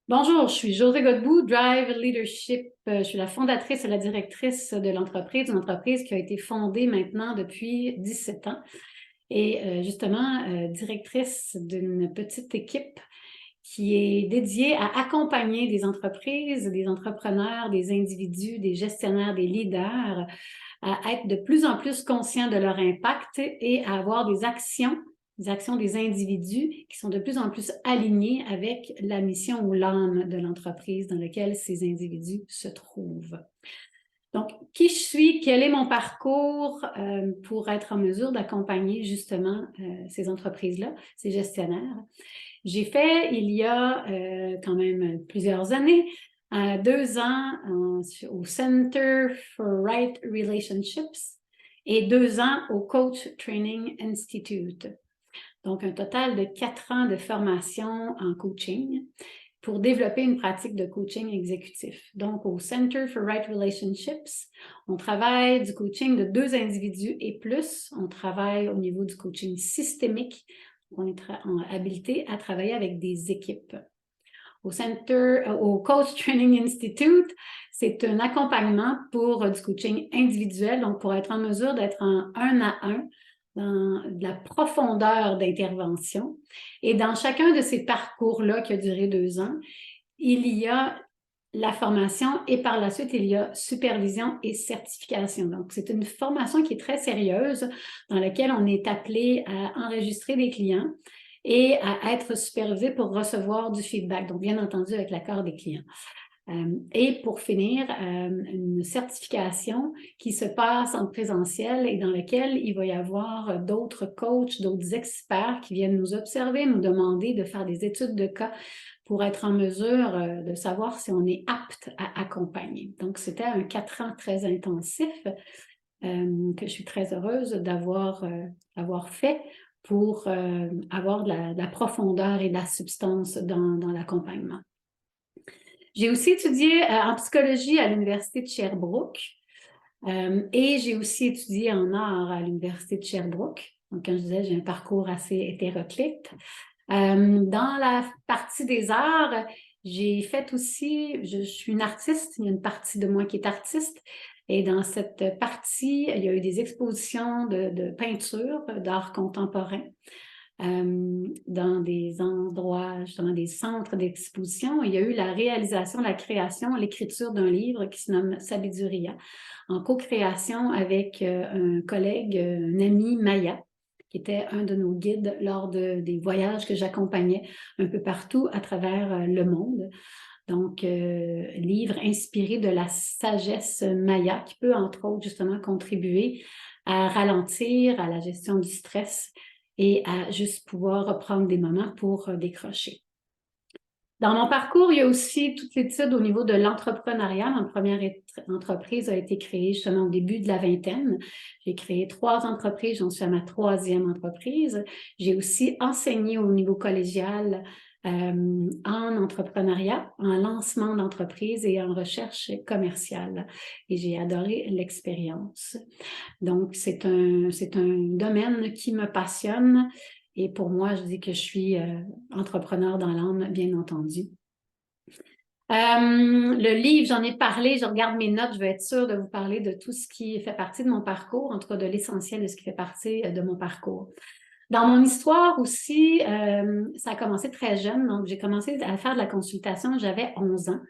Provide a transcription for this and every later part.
Bonjour, je suis Josée Godbout, Drive Leadership. Je suis la fondatrice et la directrice de l'entreprise, une entreprise qui a été fondée maintenant depuis 17 ans et justement directrice d'une petite équipe qui est dédiée à accompagner des entreprises, des entrepreneurs, des individus, des gestionnaires, des leaders à être de plus en plus conscients de leur impact et à avoir des actions des individus qui sont de plus en plus alignées avec la mission ou l'âme de l'entreprise dans laquelle ces individus se trouvent. Donc, qui je suis, quel est mon parcours pour être en mesure d'accompagner justement ces entreprises-là, ces gestionnaires? J'ai fait, il y a quand même plusieurs années, 2 ans au Center for Right Relationships et 2 ans au Coach Training Institute. Donc, un total de 4 ans de formation en coaching pour développer une pratique de coaching exécutif. Donc, au Center for Right Relationships, on travaille du coaching de 2 individus et plus. On travaille au niveau du coaching systémique. On est habilité à travailler avec des équipes. Au Coach Training Institute, c'est un accompagnement pour du coaching individuel, donc pour être en mesure d'être en 1-à-1 dans de la profondeur d'intervention. Et dans chacun de ces parcours-là qui a duré 2 ans, il y a la formation et par la suite, il y a supervision et certification. Donc, c'est une formation qui est très sérieuse dans laquelle on est appelé à enregistrer des clients et à être supervisé pour recevoir du feedback, donc bien entendu avec l'accord des clients. Et pour finir, une certification qui se passe en présentiel et dans laquelle il va y avoir d'autres coachs, d'autres experts qui viennent nous observer, nous demander de faire des études de cas pour être en mesure de savoir si on est apte à accompagner. Donc, c'était un 4 ans très intensif que je suis très heureuse d'avoir fait pour avoir de la profondeur et de la substance dans l'accompagnement. J'ai aussi étudié en psychologie à l'Université de Sherbrooke et j'ai aussi étudié en art à l'Université de Sherbrooke. Donc, quand je disais, j'ai un parcours assez hétéroclite. Dans la partie des arts, j'ai fait aussi, je suis une artiste, il y a une partie de moi qui est artiste, et dans cette partie, il y a eu des expositions de peinture, d'art contemporain, dans des endroits, justement des centres d'exposition. Il y a eu la réalisation, la création, l'écriture d'un livre qui se nomme Sabiduria, en co-création avec un collègue, un ami, Maya, qui était un de nos guides lors des voyages que j'accompagnais un peu partout à travers le monde. Donc, livre inspiré de la sagesse maya qui peut, entre autres, justement, contribuer à ralentir, à la gestion du stress et à juste pouvoir reprendre des moments pour décrocher. Dans mon parcours, il y a aussi toute l'étude au niveau de l'entrepreneuriat. Ma première entreprise a été créée justement au début de la vingtaine. J'ai créé 3 entreprises, j'en suis à ma 3e entreprise. J'ai aussi enseigné au niveau collégial en entrepreneuriat, en lancement d'entreprise et en recherche commerciale. Et j'ai adoré l'expérience. Donc, c'est un domaine qui me passionne. Et pour moi, je dis que je suis entrepreneur dans l'âme, bien entendu. Le livre, j'en ai parlé, je regarde mes notes, je vais être sûre de vous parler de tout ce qui fait partie de mon parcours, en tout cas de l'essentiel de ce qui fait partie de mon parcours. Dans mon histoire aussi, ça a commencé très jeune, donc j'ai commencé à faire de la consultation, j'avais 11 ans.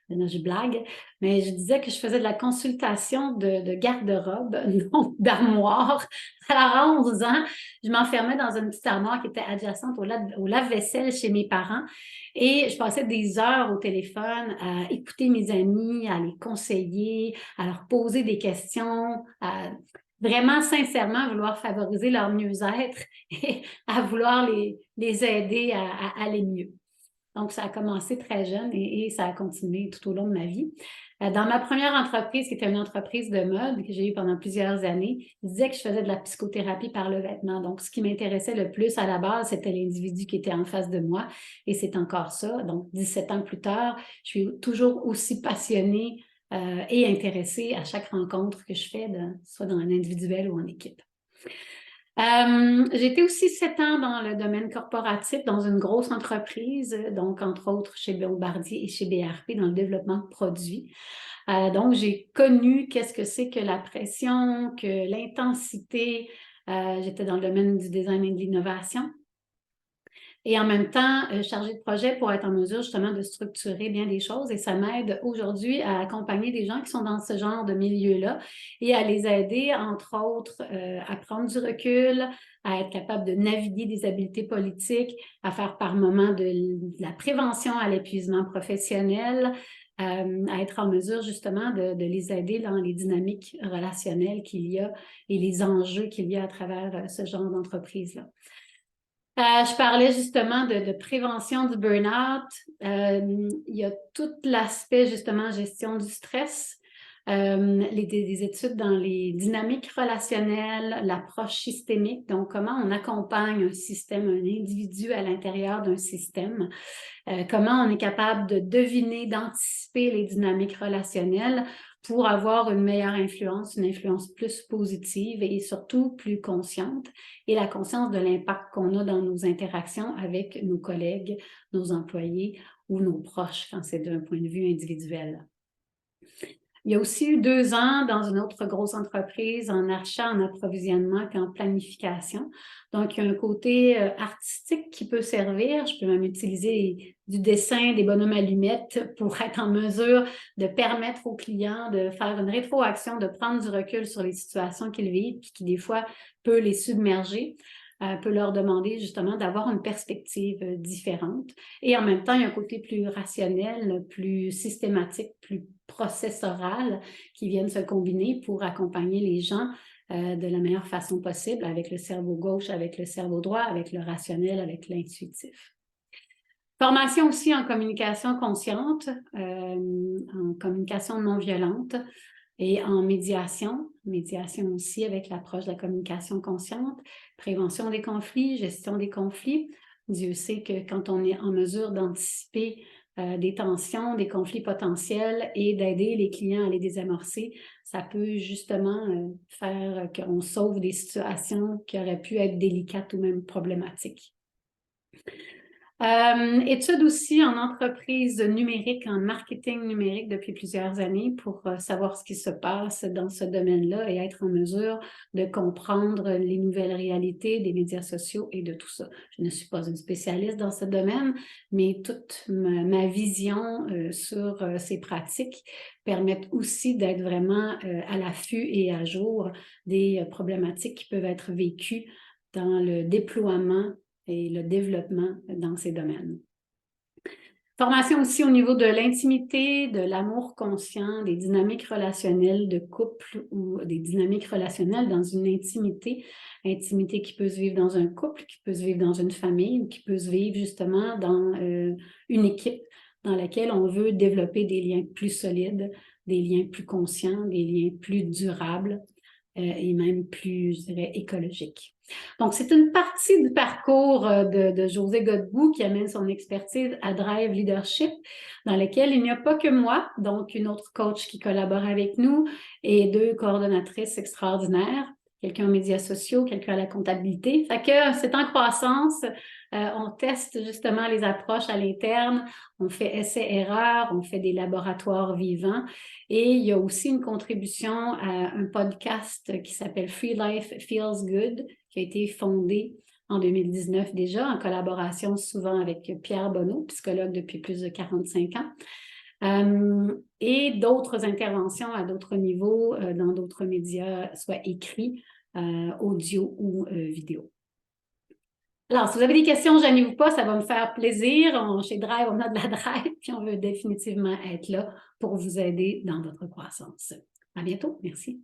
Je blague, mais je disais que je faisais de la consultation de garde-robe, donc d'armoire. Alors, à 11 ans, je m'enfermais dans une petite armoire qui était adjacente au lave-vaisselle chez mes parents et je passais des heures au téléphone à écouter mes amis, à les conseiller, à leur poser des questions, à vraiment sincèrement vouloir favoriser leur mieux-être et à vouloir les aider à aller mieux. Donc, ça a commencé très jeune et ça a continué tout au long de ma vie. Dans ma première entreprise, qui était une entreprise de mode que j'ai eue pendant plusieurs années, je disais que je faisais de la psychothérapie par le vêtement. Donc, ce qui m'intéressait le plus à la base, c'était l'individu qui était en face de moi et c'est encore ça. Donc, 17 ans plus tard, je suis toujours aussi passionnée et intéressée à chaque rencontre que je fais, soit dans un individuel ou en équipe. J'ai été aussi 7 ans dans le domaine corporatif, dans une grosse entreprise, donc entre autres chez Bombardier et chez BRP dans le développement de produits. Donc, j'ai connu qu'est-ce que c'est que la pression, que l'intensité. J'étais dans le domaine du design et de l'innovation. Et en même temps, chargée de projet pour être en mesure justement de structurer bien des choses. Et ça m'aide aujourd'hui à accompagner des gens qui sont dans ce genre de milieu-là et à les aider, entre autres, à prendre du recul, à être capable de naviguer des habiletés politiques, à faire par moments de la prévention à l'épuisement professionnel, à être en mesure justement de les aider dans les dynamiques relationnelles qu'il y a et les enjeux qu'il y a à travers ce genre d'entreprise-là. Je parlais justement de prévention du burn-out. Il y a tout l'aspect justement gestion du stress, des études dans les dynamiques relationnelles, l'approche systémique, donc comment on accompagne un système, un individu à l'intérieur d'un système, comment on est capable de deviner, d'anticiper les dynamiques relationnelles pour avoir une meilleure influence, une influence plus positive et surtout plus consciente, et la conscience de l'impact qu'on a dans nos interactions avec nos collègues, nos employés ou nos proches quand c'est d'un point de vue individuel. Il y a aussi eu 2 ans dans une autre grosse entreprise en achat, en approvisionnement qu'en planification. Donc, il y a un côté artistique qui peut servir. Je peux même utiliser du dessin, des bonhommes allumettes pour être en mesure de permettre aux clients de faire une rétroaction, de prendre du recul sur les situations qu'ils vivent, puis qui des fois peut les submerger. Peut leur demander justement d'avoir une perspective différente. Et en même temps, il y a un côté plus rationnel, plus systématique, plus processoral qui viennent se combiner pour accompagner les gens de la meilleure façon possible avec le cerveau gauche, avec le cerveau droit, avec le rationnel, avec l'intuitif. Formation aussi en communication consciente, en communication non violente et en médiation aussi avec l'approche de la communication consciente, prévention des conflits, gestion des conflits. Dieu sait que quand on est en mesure d'anticiper des tensions, des conflits potentiels et d'aider les clients à les désamorcer, ça peut justement faire qu'on sauve des situations qui auraient pu être délicates ou même problématiques. Études aussi en entreprise numérique, en marketing numérique depuis plusieurs années pour savoir ce qui se passe dans ce domaine-là et être en mesure de comprendre les nouvelles réalités des médias sociaux et de tout ça. Je ne suis pas une spécialiste dans ce domaine, mais toute ma vision sur ces pratiques permettent aussi d'être vraiment à l'affût et à jour des problématiques qui peuvent être vécues dans le déploiement et le développement dans ces domaines. Formation aussi au niveau de l'intimité, de l'amour conscient, des dynamiques relationnelles de couple ou des dynamiques relationnelles dans une intimité qui peut se vivre dans un couple, qui peut se vivre dans une famille ou qui peut se vivre justement dans une équipe dans laquelle on veut développer des liens plus solides, des liens plus conscients, des liens plus durables et même plus, je dirais, écologiques. Donc, c'est une partie du parcours de Josée Godbout qui amène son expertise à Drive Leadership, dans lequel il n'y a pas que moi, donc une autre coach qui collabore avec nous et 2 coordonnatrices extraordinaires, quelqu'un aux médias sociaux, quelqu'un à la comptabilité. Fait que c'est en croissance. On teste justement les approches à l'interne, on fait essais-erreurs, on fait des laboratoires vivants et il y a aussi une contribution à un podcast qui s'appelle Free Life Feels Good, qui a été fondé en 2019 déjà, en collaboration souvent avec Pierre Bonneau, psychologue depuis plus de 45 ans, et d'autres interventions à d'autres niveaux dans d'autres médias, soit écrits, audio ou vidéo. Alors, si vous avez des questions, gênez-vous pas, ça va me faire plaisir. Chez Drive, on a de la drive, puis on veut définitivement être là pour vous aider dans votre croissance. À bientôt. Merci.